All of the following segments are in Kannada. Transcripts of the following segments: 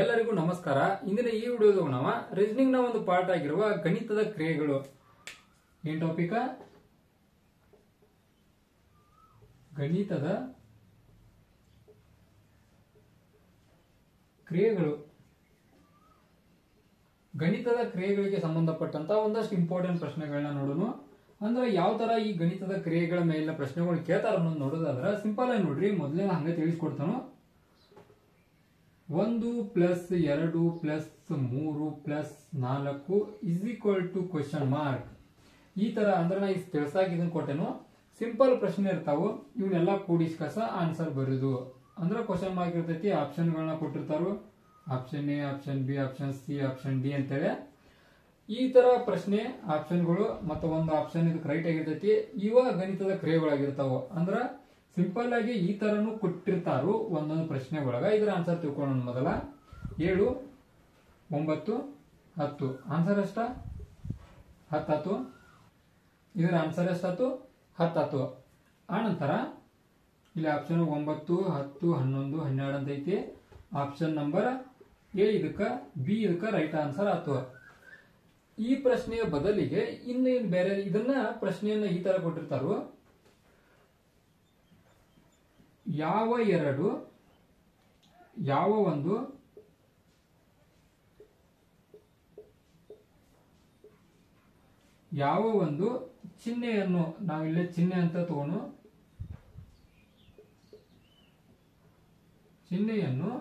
ಎಲ್ಲರಿಗೂ ನಮಸ್ಕಾರ. ಇಂದಿನ ಈ ವಿಡಿಯೋದಾಗ ನಾವು ರೀಸನಿಂಗ್ ನ ಒಂದು ಪಾರ್ಟ್ ಆಗಿರುವ ಗಣಿತದ ಕ್ರಿಯೆಗಳು ಏನ್ ಟಾಪಿಕ್ ಗಣಿತದ ಕ್ರಿಯೆಗಳು ಗಣಿತದ ಕ್ರಿಯೆಗಳಿಗೆ ಸಂಬಂಧಪಟ್ಟಂತ ಒಂದಷ್ಟು ಇಂಪಾರ್ಟೆಂಟ್ ಪ್ರಶ್ನೆಗಳನ್ನ ನೋಡೋಣ. ಅಂದ್ರೆ ಯಾವ ತರ ಈ ಗಣಿತದ ಕ್ರಿಯೆಗಳ ಮೇಲಿನ ಪ್ರಶ್ನೆಗಳು ಕೇಳ್ತಾರ ಅನ್ನೋದು ನೋಡೋದಾದ್ರೆ ಸಿಂಪಲ್ ಆಗಿ ನೋಡ್ರಿ. ಮೊದಲೇ ಹಂಗೆ ತಿಳಿಸ್ಕೊಡ್ತಾನು. 1 + 2 + 3 + 4 is equal to question mark. ಈ ತರ ಅಂದ್ರೆ ನಾ ಇಷ್ಟು ತಿಳಿಸಾಕ ಇದನ್ನ ಕೊಟ್ಟೆನು. ಸಿಂಪಲ್ ಪ್ರಶ್ನೆ ಇರ್ತಾವು, ಇವನ್ನೆಲ್ಲ ಕೂಡಿಸ್ಕಸ ಆನ್ಸರ್ ಬರೋದು. ಅಂದ್ರೆ ಕ್ವೆಶ್ಚನ್ ಮಾರ್ಕ್ ಇರ್ತೈತಿ, ಆಪ್ಷನ್ಗಳನ್ನ ಕೊಟ್ಟಿರ್ತಾರು. Option A, option B, option C, option D ಅಂತೇಳಿ ಈ ತರ ಪ್ರಶ್ನೆ ಆಪ್ಷನ್ಗಳು ಮತ್ತೆ ಒಂದು ಆಪ್ಷನ್ ಇದಕ್ಕೆ ರೈಟ್ ಆಗಿರ್ತೈತಿ. ಇವ ಗಣಿತದ ಕ್ರಿಯೆಗಳಾಗಿರ್ತಾವ. ಅಂದ್ರ ಸಿಂಪಲ್ ಆಗಿ ಈ ತರನು ಕೊಟ್ಟಿರ್ತಾರು ಒಂದೊಂದು ಪ್ರಶ್ನೆ ಒಳಗ. ಇದರ ಆನ್ಸರ್ ತಿಳ್ಕೊಳ್ಳೋಣ. ಮೊದಲ 7, 9, 10 ಆನ್ಸರ್ ಎಷ್ಟ? 10. ಇದರ ಆನ್ಸರ್ ಎಷ್ಟಾಯ್ತು? 10. ಆನಂತರ ಇಲ್ಲಿ ಆಪ್ಷನ್ 9, 10, 11, 12 ಅಂತ ಐತಿ. ಆಪ್ಷನ್ ನಂಬರ್ ಎ ಇದಕ್ಕ, ಬಿ ಇದಕ್ಕ ರೈಟ್ ಆನ್ಸರ್ ಆತು. ಈ ಪ್ರಶ್ನೆಯ ಬದಲಿಗೆ ಇನ್ನೇನು ಬೇರೆ ಇದನ್ನ ಪ್ರಶ್ನೆಯನ್ನ ಈ ತರ ಕೊಟ್ಟಿರ್ತಾರು. ಯಾವ ಒಂದು ಚಿಹ್ನೆಯನ್ನು ನಾವಿಲ್ಲೇ ಚಿಹ್ನೆ ಅಂತ ತಗೊಂಡು ಚಿಹ್ನೆಯನ್ನು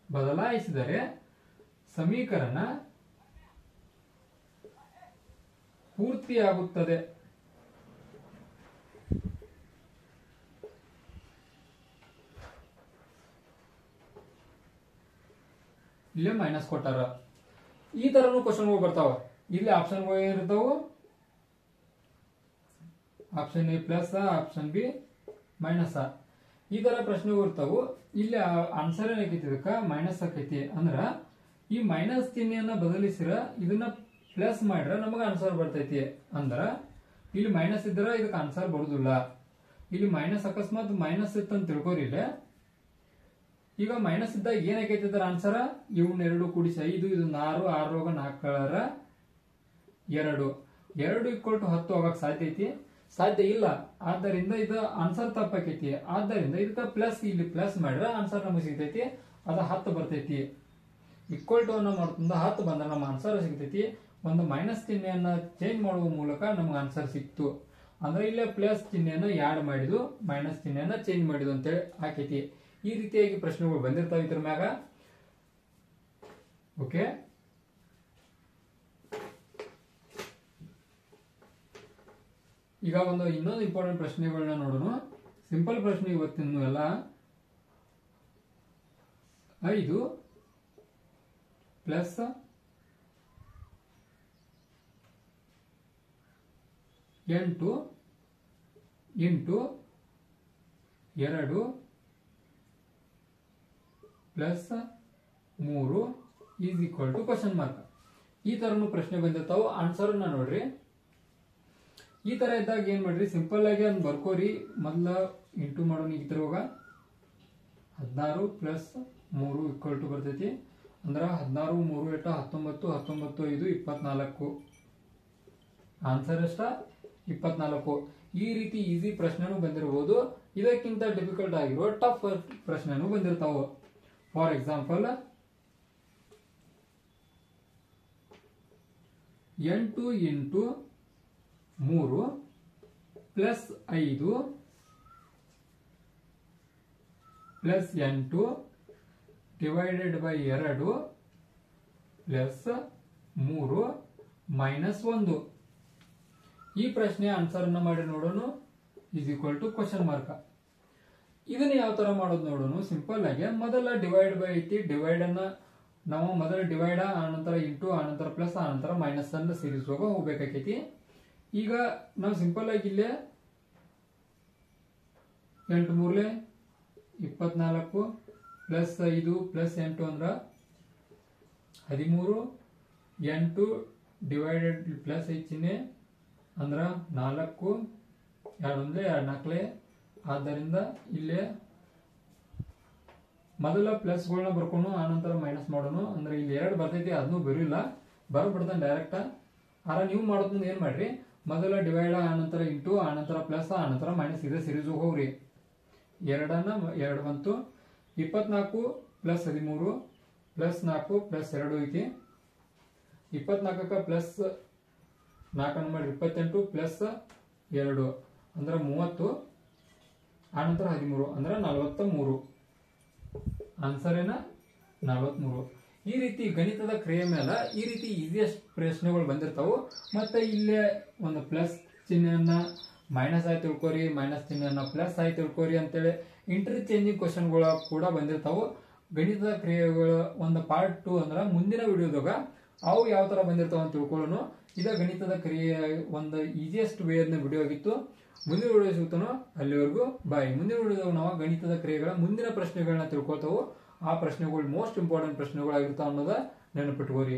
ಬದಲಾಯಿಸಿದರೆ ಸಮೀಕರಣ ಪೂರ್ತಿಯಾಗುತ್ತದೆ. ಇಲ್ಲೇ ಮೈನಸ್ ಕೊಟ್ಟಾರ. ಈ ತರನು ಕ್ವಶನ್ಗಳು ಬರ್ತಾವ. ಇಲ್ಲಿ ಆಪ್ಷನ್ಗಳು ಏನಿರ್ತಾವು? Option A plus, option B minus. ಈ ತರ ಪ್ರಶ್ನೆಗಳು ಇರ್ತಾವು. ಇಲ್ಲಿ ಆನ್ಸರ್ ಏನಾಕೈತಿ? ಇದಕ್ಕ ಮೈನಸ್ ಆಕೈತಿ. ಅಂದ್ರ ಈ ಮೈನಸ್ ಚಿಹ್ನೆಯನ್ನ ಬದಲಿಸಿರ ಇದನ್ನ ಪ್ಲಸ್ ಮಾಡ್ರ ನಮಗ ಆನ್ಸರ್ ಬರ್ತೈತಿ. ಅಂದ್ರ ಇಲ್ಲಿ ಮೈನಸ್ ಇದ್ರ ಇದಕ್ಕೆ ಆನ್ಸರ್ ಬರುದಿಲ್ಲ. ಇಲ್ಲಿ ಮೈನಸ್ ಅಕಸ್ಮಾತ್ ಮೈನಸ್ ಇತ್ತಂತ ತಿಳ್ಕೊರಿ. ಇಲ್ಲಿ ಈಗ ಮೈನಸ್ ಇದ್ದಾಗ ಏನಾಕೈತಿ ಇದರ ಆನ್ಸರ್? ಇವನ್ನ 2 ಕೂಡಿಸಿ 5, ಇದನ್ನ 6, 6 4 2 2 = 10 ಆಗಕ್ ಸಾಧ್ಯ ಐತಿ? ಸಾಧ್ಯ ಇಲ್ಲ. ಆದ್ದರಿಂದ ಇದು ಆನ್ಸರ್ ತಪ್ಪಾಕೈತಿ. ಆದ್ದರಿಂದ ಇದಕ್ಕ ಪ್ಲಸ್, ಇಲ್ಲಿ ಪ್ಲಸ್ ಮಾಡ್ರ ಆನ್ಸರ್ ನಮಗೆ ಸಿಗ್ತೈತಿ. ಅದ 10 ಬರ್ತೈತಿ. ಈಕ್ವಲ್ ಟು ಅನ್ನ ಮಾಡ್ತಂದ 10 ಬಂದ್ರೆ ನಮ್ಮ ಆನ್ಸರ್ ಸಿಗ್ತೈತಿ. ಒಂದು ಮೈನಸ್ ಚಿಹ್ನೆಯನ್ನ ಚೇಂಜ್ ಮಾಡುವ ಮೂಲಕ ನಮ್ಗೆ ಆನ್ಸರ್ ಸಿಕ್ತು. ಅಂದ್ರೆ ಇಲ್ಲೇ ಪ್ಲಸ್ ಚಿಹ್ನೆಯನ್ನ ಆಡ್ ಮಾಡಿದ್ದು, ಮೈನಸ್ ಚಿಹ್ನೆಯನ್ನ ಚೇಂಜ್ ಮಾಡಿದ್ದು ಅಂತೇಳಿ ಆಕೈತಿ. ಈ ರೀತಿಯಾಗಿ ಪ್ರಶ್ನೆಗಳು ಬಂದಿರ್ತಾವ ಇದ್ರ ಮ್ಯಾಗ. ಓಕೆ, ಈಗ ಇನ್ನೊಂದು ಇಂಪಾರ್ಟೆಂಟ್ ಪ್ರಶ್ನೆಗಳನ್ನ ನೋಡೋಣ. ಸಿಂಪಲ್ ಪ್ರಶ್ನೆ ಇವತ್ತಿನ ಎಲ್ಲ 5 + 8 × 2 + 3 is equal to question mark. ಈ ತರನು ಪ್ರಶ್ನೆ ಬಂದಿರ್ತಾವ. ಆನ್ಸರ್ ನೋಡ್ರಿ. ಈ ತರ ಇದ್ದಾಗ ಏನ್ ಮಾಡ್ರಿ, ಸಿಂಪಲ್ ಆಗಿ ಅದನ್ನ ಬರ್ಕೋರಿ. ಮೊದಲ ಇಂಟು ಮಾಡೋಣ. ಈ ತರ ಹೋಗ 16 + 3 ಈಕ್ವಲ್ ಟು ಬರ್ತೈತಿ. ಅಂದ್ರ 16 3 8 19 19 5 24. ಆನ್ಸರ್ ಎಷ್ಟ? 24. ಈ ರೀತಿ ಈಸಿ ಪ್ರಶ್ನೆನೂ ಬಂದಿರಬಹುದು. ಇದಕ್ಕಿಂತ ಡಿಫಿಕಲ್ಟ್ ಆಗಿರುವ ಟಫ್ ಪ್ರಶ್ನೆನೂ ಬಂದಿರ್ತಾವ. For example 8 × 3 + 5 + 8 divided by 2 + 3 - 1. ಈ ಪ್ರಶ್ನೆ ಆನ್ಸರ್ ಅನ್ನ ಮಾಡಿ ನೋಡೋಣ. Is equal to question mark. ಇದನ್ನ ಯಾವ ತರ ಮಾಡೋದು ನೋಡೋಣ. ಸಿಂಪಲ್ ಆಗಿ ಮೊದಲ ಡಿವೈಡ್ ಬೈ ಐತಿ. ಡಿವೈಡ್ ಅನ್ನ ನಾವು ಮೊದಲ ಡಿವೈಡ್, ಆನಂತರ ಇಂಟು, ಆನಂತರ ಪ್ಲಸ್, ಆನಂತರ ಮೈನಸ್ ಅನ್ನ ಸೇರಿಸುವಾಗ ಹೋಗ್ಬೇಕಾಕೈತಿ. ಈಗ ನಾವು ಸಿಂಪಲ್ ಆಗಿ ಇಲ್ಲೇ 8 3 24 + 5 + 8 ಅಂದ್ರ 13. 8 ಡಿವೈಡೆಡ್ ಪ್ಲಸ್ ಐತಿ ಚಿಹ್ನೆ ಅಂದ್ರ 4, 2 1 2 4. ಆದ್ದರಿಂದ ಇಲ್ಲೇ ಮೊದಲ ಪ್ಲಸ್ಗಳನ್ನ ಬರ್ಕೊಂಡು ಆನಂತರ ಮೈನಸ್ ಮಾಡೋನು. ಅಂದ್ರೆ ಇಲ್ಲಿ 2 ಬರ್ತೈತಿ, ಅದನ್ನು ಬರೀಲ್ಲ, ಬರ್ಬಿಡ್ತಾನೆ ಡೈರೆಕ್ಟ್. ಆರ ನೀವು ಮಾಡೋದ್ರಿಂದ ಏನ್ ಮಾಡ್ರಿ, ಮೊದಲ ಡಿವೈಡ್ ಆನಂತರ ಇಂಟು ಆನಂತರ ಪ್ಲಸ್ ಆನಂತರ ಮೈನಸ್ ಇದೇ ಸೀರೀಸ್ ಹೋಗ್ರಿ. 2 ಬಂತು. 24 ಪ್ಲಸ್ 13 ಪ್ಲಸ್ 4 ಪ್ಲಸ್ 2 ಐತಿ. 24ಕ್ಕ ಪ್ಲಸ್ 4 ಮಾಡಿ 28 ಪ್ಲಸ್ 2 ಅಂದ್ರೆ 30 ಆನಂತರ 13 ಅಂದ್ರೆ 43. ಆನ್ಸರ್ ಏನ 43. ಈ ರೀತಿ ಗಣಿತದ ಕ್ರಿಯೆ ಮೇಲೆ ಈ ರೀತಿ ಈಸಿಯೆಸ್ಟ್ ಪ್ರಶ್ನೆಗಳು ಬಂದಿರ್ತಾವು. ಮತ್ತೆ ಇಲ್ಲೇ ಒಂದು ಪ್ಲಸ್ ಚಿಹ್ನೆಯನ್ನ ಮೈನಸ್ ಆಗಿ ತಿಳ್ಕೊರಿ, ಮೈನಸ್ ಚಿಹ್ನೆಯನ್ನ ಪ್ಲಸ್ ಆಗಿ ತಿಳ್ಕೊರಿ ಅಂತೇಳಿ ಇಂಟರ್ಚೇಂಜಿಂಗ್ ಕ್ವಶನ್ಗಳು ಕೂಡ ಬಂದಿರ್ತಾವು. ಗಣಿತದ ಕ್ರಿಯೆಗಳ ಒಂದು ಪಾರ್ಟ್ 2 ಅಂದ್ರೆ ಮುಂದಿನ ವಿಡಿಯೋದಾಗ ಅವು ಯಾವ ತರ ಬಂದಿರ್ತಾವ ಅಂತ ತಿಳ್ಕೊಳ್ಳೋಣ. ಇದ ಗಣಿತದ ಕ್ರಿಯೆ ಒಂದು ಈಸಿಯೆಸ್ಟ್ ವೇ ಅನ್ನ ವಿಡಿಯೋ ಆಗಿತ್ತು. ಮುಂದಿನ ವಿಡಿಯೋ ಸಿಗ್ತಾನೋ, ಅಲ್ಲಿವರೆಗೂ ಬಾಯ್. ಮುಂದಿನ ವಿಡಿಯೋದಾಗ ನಾವು ಗಣಿತದ ಕ್ರಿಯೆಗಳ ಮುಂದಿನ ಪ್ರಶ್ನೆಗಳನ್ನ ತಿಳ್ಕೊಳ್ತಾವು. ಆ ಪ್ರಶ್ನೆಗಳು ಮೋಸ್ಟ್ ಇಂಪಾರ್ಟೆಂಟ್ ಪ್ರಶ್ನೆಗಳಾಗಿರ್ತಾವ ಅನ್ನೋದ ನೆನಪಿಟ್ಕೋರಿ.